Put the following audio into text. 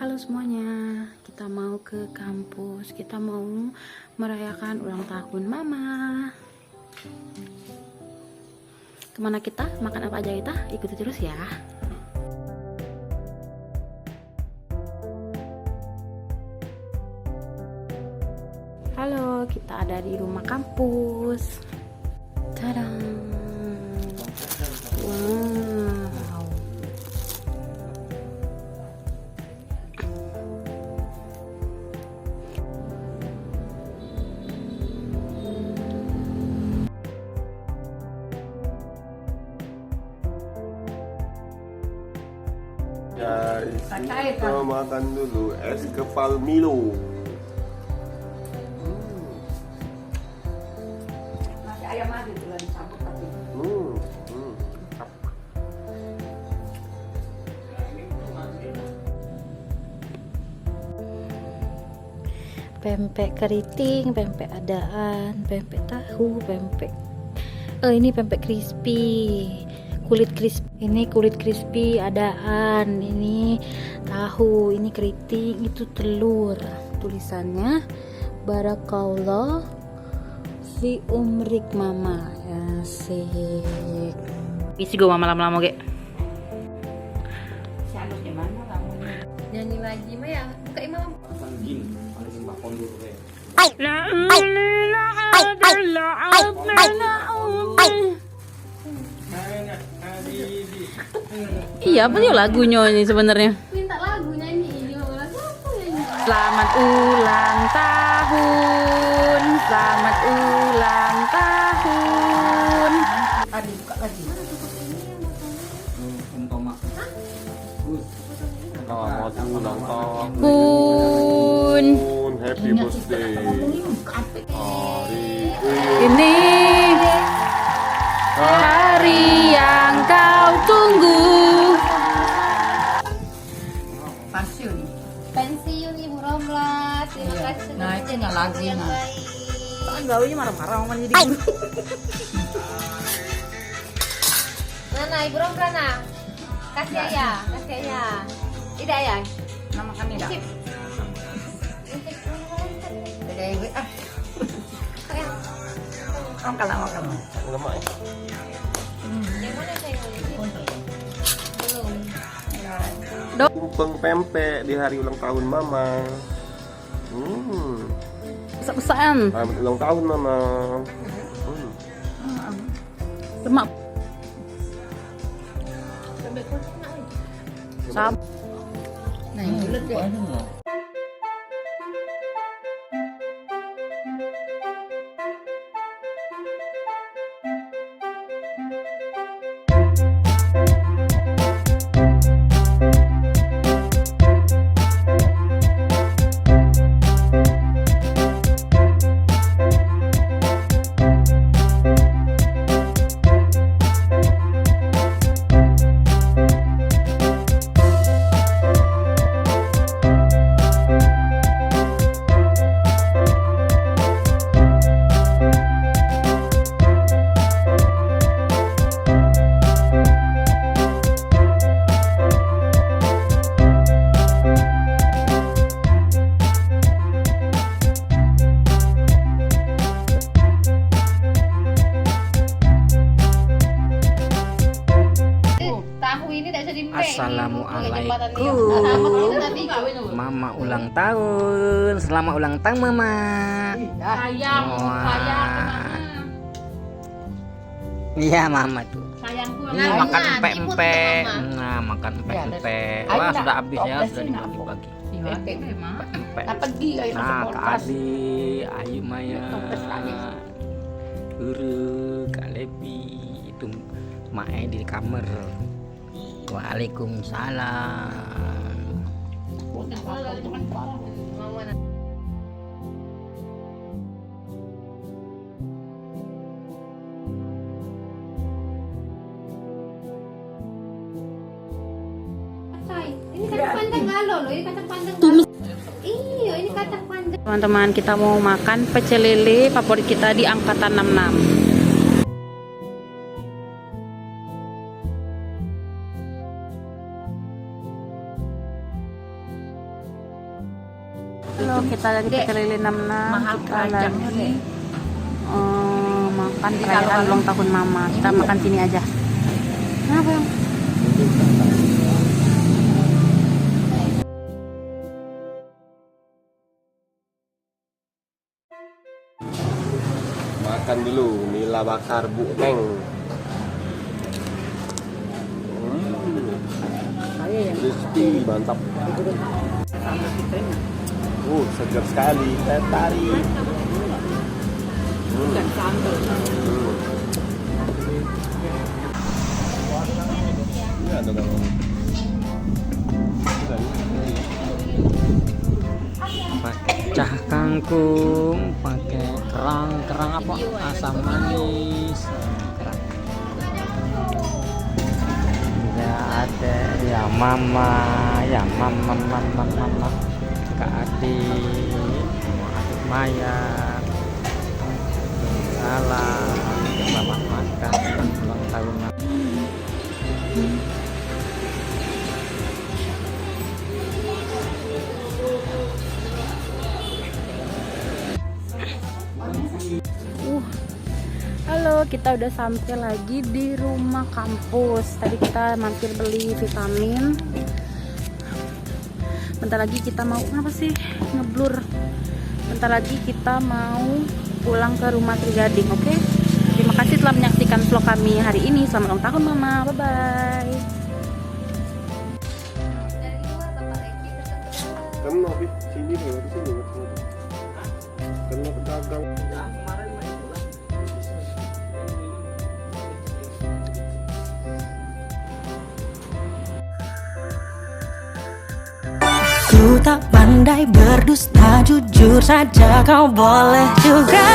Halo semuanya, kita mau ke kampus, kita mau merayakan ulang tahun mama. Kemana kita? Makan apa aja kita? Ikuti terus ya. Halo, kita ada di rumah kampus. Tadang. Wow. Guys, kita makan dulu es kepal Milo. Masih ayam aja tuh lagi campur tapi. Pempek keriting, pempek adaan, pempek tahu, pempek. Ini pempek crispy. Kulit crispy, ini kulit crispy adaan, ini tahu, ini keriting, itu telur. Tulisannya barakallah fi umrik mama. Asik. Isi gue mama lama-lama ge. Si Anus gimana kamu? Nyanyi lagi mah ya, buka imam. La ilaha illallah. Iya, apa sih lagunya ini sebenarnya? Minta lagu nyanyi, mau lagu apa nyanyi? Selamat ulang tahun, selamat ulang tahun. Tadi buka lagi. Selamat ulang tahun, Kun. happy birthday. Hari Ini hari yang kau tunggu. Pensiun Ibu Romla, terima kasih. Nah, itu nggak lagi, yang nah. baik. Kan gaulnya marah-marah sama jadi guru. Nah, Ibu Romla nah. Kasih ayah, kasih ayah. Tidak ayah. Nama kami dah. Sip. Beda ibu. Makan. lemak ya. Yang mana saya belum. Tumpeng pempek di hari ulang tahun mama. Besar-besaran. Selamat ulang tahun mama. Lemak. Sab. Nah, yang bulat ya. Assalamualaikum. Mama ulang tahun. Selamat ulang tahun mama. Sayang, Iya mama tuh. sayangku. Ini makan empek-empek. Nah, makan empek-empek. Wah, sudah habis ya, sudah dibagi-bagi. Empek. Nah, Kak Adi, Ayu Maya, Guru, Kak Lepi, itu Mae di kamar. Waalaikumsalam. Ini kacang panjang galo loh, ini kacang panjang. Iya, ini kacang panjang. Teman-teman, kita mau makan pecel lele favorit kita di angkatan 66. Halo, kita lagi ke Lili 66. Kita lagi makan perayaan ulang tahun mama. Kita makan sini aja. Kenapa yang? Makan dulu nila bakar Bu Neng. Crispy, mantap. Segar sekali, teh tarik. Ini ada kan? Pakai cah kangkung, pakai kerang apa? Asam manis. Kerang. Ya ada ya mama, Kak adik, adik Maya, salam, selamat makan ulang tahun. Halo, kita udah sampai lagi di rumah kampus. Tadi kita mampir beli vitamin. Bentar lagi kita mau apa sih? Ngeblur. Bentar lagi kita mau pulang ke rumah Trigading, oke? Terima kasih telah menyaksikan vlog kami hari ini. Selamat ulang tahun Mama. Bye bye. Kamu habis sini lewat sini. Karena pedagang. Ku tak pandai berdusta, jujur saja kau boleh juga.